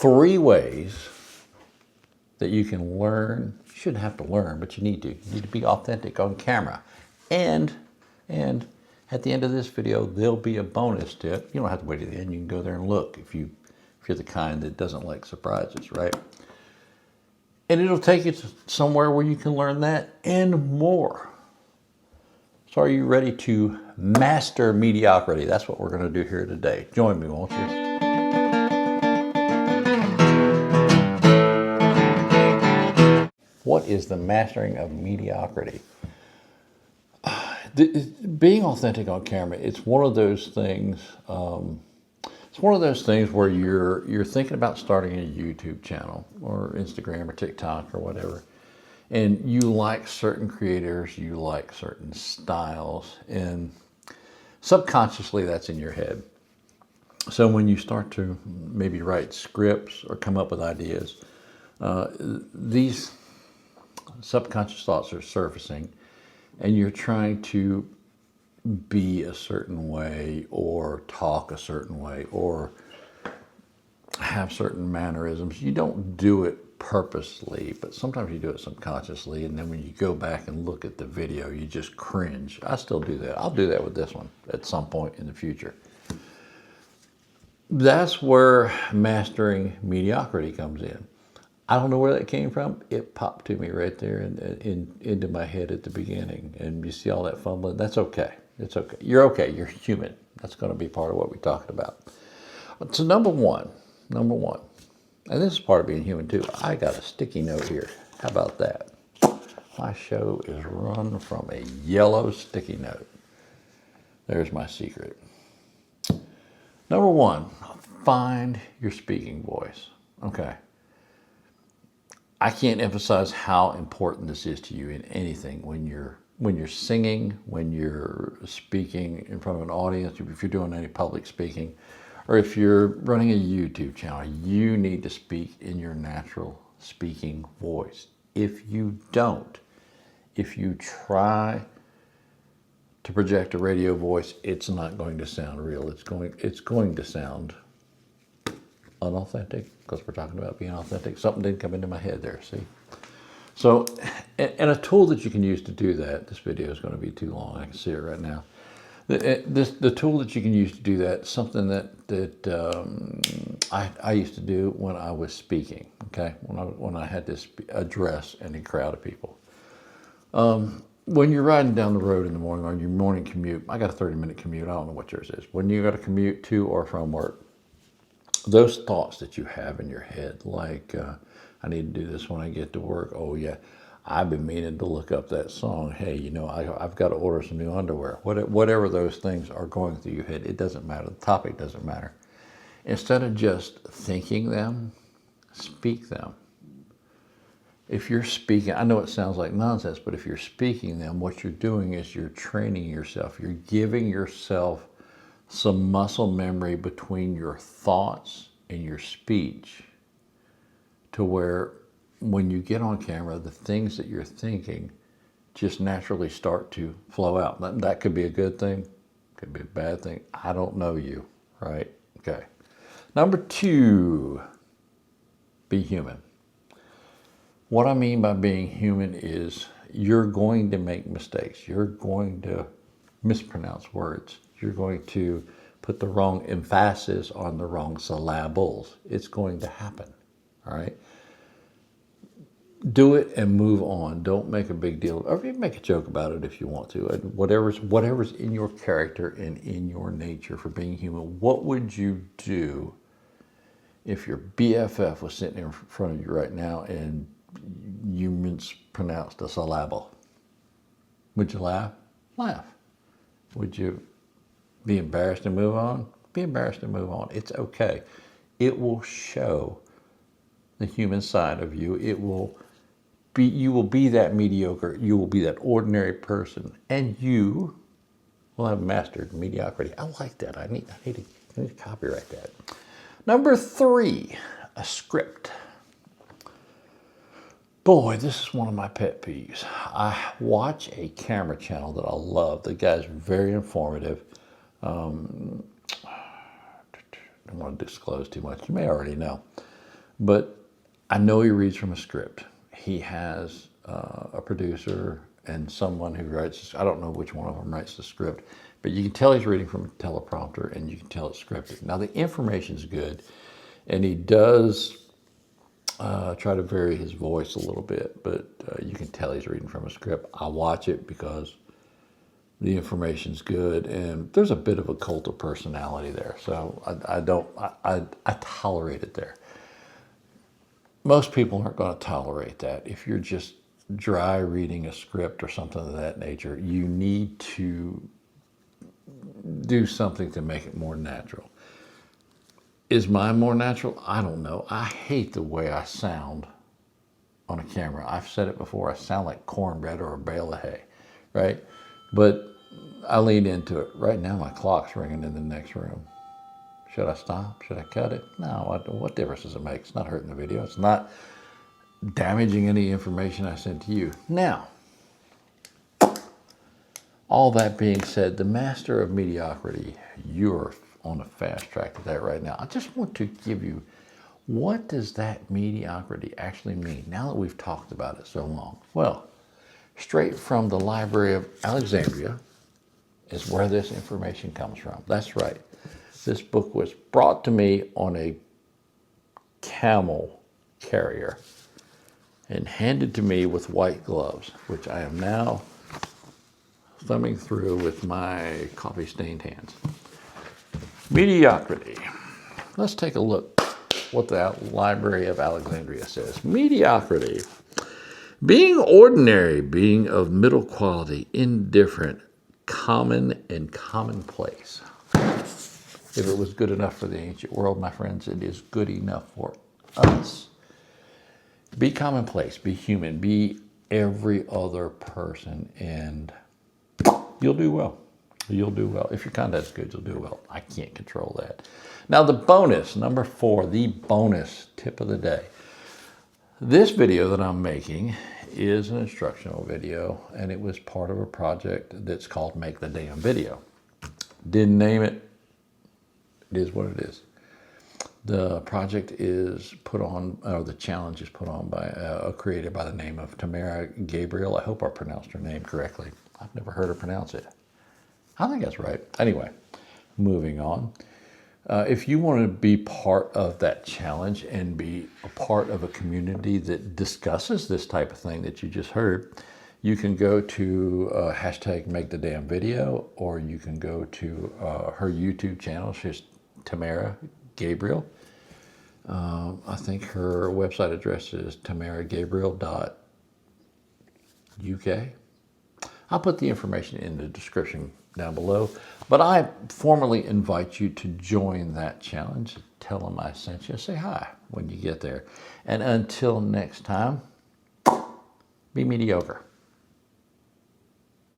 3 ways that you can learn. You shouldn't have to learn, but you need to. You need to be authentic on camera. And at the end of this video, there'll be a bonus tip. You don't have to wait to the end. You can go there and look if you're the kind that doesn't like surprises, right? And it'll take you to somewhere where you can learn that and more. So are you ready to master mediocrity? That's what we're going to do here today. Join me, won't you? What is the mastering of mediocrity? Being authentic on camera, it's one of those things. It's one of those things where you're thinking about starting a YouTube channel or Instagram or TikTok or whatever, and you like certain creators, you like certain styles, and subconsciously that's in your head. So when you start to maybe write scripts or come up with ideas, these subconscious thoughts are surfacing, and you're trying to be a certain way or talk a certain way or have certain mannerisms. You don't do it purposely, but sometimes you do it subconsciously, and then when you go back and look at the video, you just cringe. I still do that. I'll do that with this one at some point in the future. That's where mastering mediocrity comes in. I don't know where that came from. It popped to me right there into my head at the beginning. And you see all that fumbling? That's okay. It's okay. You're okay. You're human. That's going to be part of what we're talking about. So number one, and this is part of being human too. I got a sticky note here. How about that? My show is run from a yellow sticky note. There's my secret. Number one, find your speaking voice. Okay. I can't emphasize how important this is to you in anything. When you're singing, when you're speaking in front of an audience, if you're doing any public speaking, or if you're running a YouTube channel, you need to speak in your natural speaking voice. If you don't, if you try to project a radio voice, it's not going to sound real. It's going to sound unauthentic, because we're talking about being authentic. Something didn't come into my head there, see? So, and a tool that you can use to do that, this video is going to be too long, I can see it right now. The tool that you can use to do that, something that I used to do when I was speaking, okay? When I had to address any crowd of people. When you're riding down the road in the morning on your morning commute, I got a 30-minute commute, I don't know what yours is. When you got to commute to or from work, those thoughts that you have in your head, like, I need to do this when I get to work. Oh yeah, I've been meaning to look up that song. Hey, you know, I've got to order some new underwear. Whatever those things are going through your head, it doesn't matter. The topic doesn't matter. Instead of just thinking them, speak them. If you're speaking, I know it sounds like nonsense, but if you're speaking them, what you're doing is you're training yourself. You're giving yourself some muscle memory between your thoughts and your speech, to where when you get on camera, the things that you're thinking just naturally start to flow out. That could be a good thing, could be a bad thing. I don't know you, right? Okay. Number two, be human. What I mean by being human is you're going to make mistakes. You're going to mispronounce words. You're going to put the wrong emphasis on the wrong syllables. It's going to happen, all right? Do it and move on. Don't make a big deal, or even make a joke about it if you want to. And whatever's in your character and in your nature for being human. What would you do if your BFF was sitting in front of you right now and you mispronounced a syllable? Would you laugh? Laugh. Would you be embarrassed and move on? Be embarrassed and move on. It's okay. It will show the human side of you. You will be that mediocre. You will be that ordinary person, and you will have mastered mediocrity. I like that. I need to copyright that. Number three, a script. Boy, this is one of my pet peeves. I watch a camera channel that I love. The guy's very informative. I don't want to disclose too much. You may already know. But I know he reads from a script. He has a producer and someone who writes, I don't know which one of them writes the script, but you can tell he's reading from a teleprompter and you can tell it's scripted. Now the information's good, and he does try to vary his voice a little bit, but you can tell he's reading from a script. I watch it because the information's good, and there's a bit of a cult of personality there, so I tolerate it there. Most people aren't going to tolerate that. If you're just dry reading a script or something of that nature, you need to do something to make it more natural. Is mine more natural? I don't know. I hate the way I sound on a camera. I've said it before. I sound like cornbread or a bale of hay, right? But I lean into it. Right now, my clock's ringing in the next room. Should I stop? Should I cut it? No, what difference does it make? It's not hurting the video. It's not damaging any information I sent to you. Now, all that being said, the master of mediocrity, you're on a fast track to that right now. I just want to give you, what does that mediocrity actually mean now that we've talked about it so long? Well, straight from the Library of Alexandria is where this information comes from. That's right. This book was brought to me on a camel carrier and handed to me with white gloves, which I am now thumbing through with my coffee-stained hands. Mediocrity. Let's take a look what the Library of Alexandria says. Mediocrity. Being ordinary, being of middle quality, indifferent, common, and commonplace. If it was good enough for the ancient world, my friends, it is good enough for us. Be commonplace, be human, be every other person, and you'll do well. You'll do well. If your content's good, you'll do well. I can't control that. Now the bonus, number 4, the bonus tip of the day. This video that I'm making is an instructional video, and it was part of a project that's called Make the Damn Video. Didn't name it. It is what it is. The project is put on, or the challenge is put on by a creator by the name of Tamara Gabriel. I hope I pronounced her name correctly. I've never heard her pronounce it. I think that's right. Anyway, moving on. If you want to be part of that challenge and be a part of a community that discusses this type of thing that you just heard, you can go to hashtag Make the Damn Video, or you can go to her YouTube channel. She's Tamara Gabriel. I think her website address is tamaragabriel.uk. I'll put the information in the description down below, but I formally invite you to join that challenge. Tell them I sent you. Say hi when you get there. And until next time, be mediocre.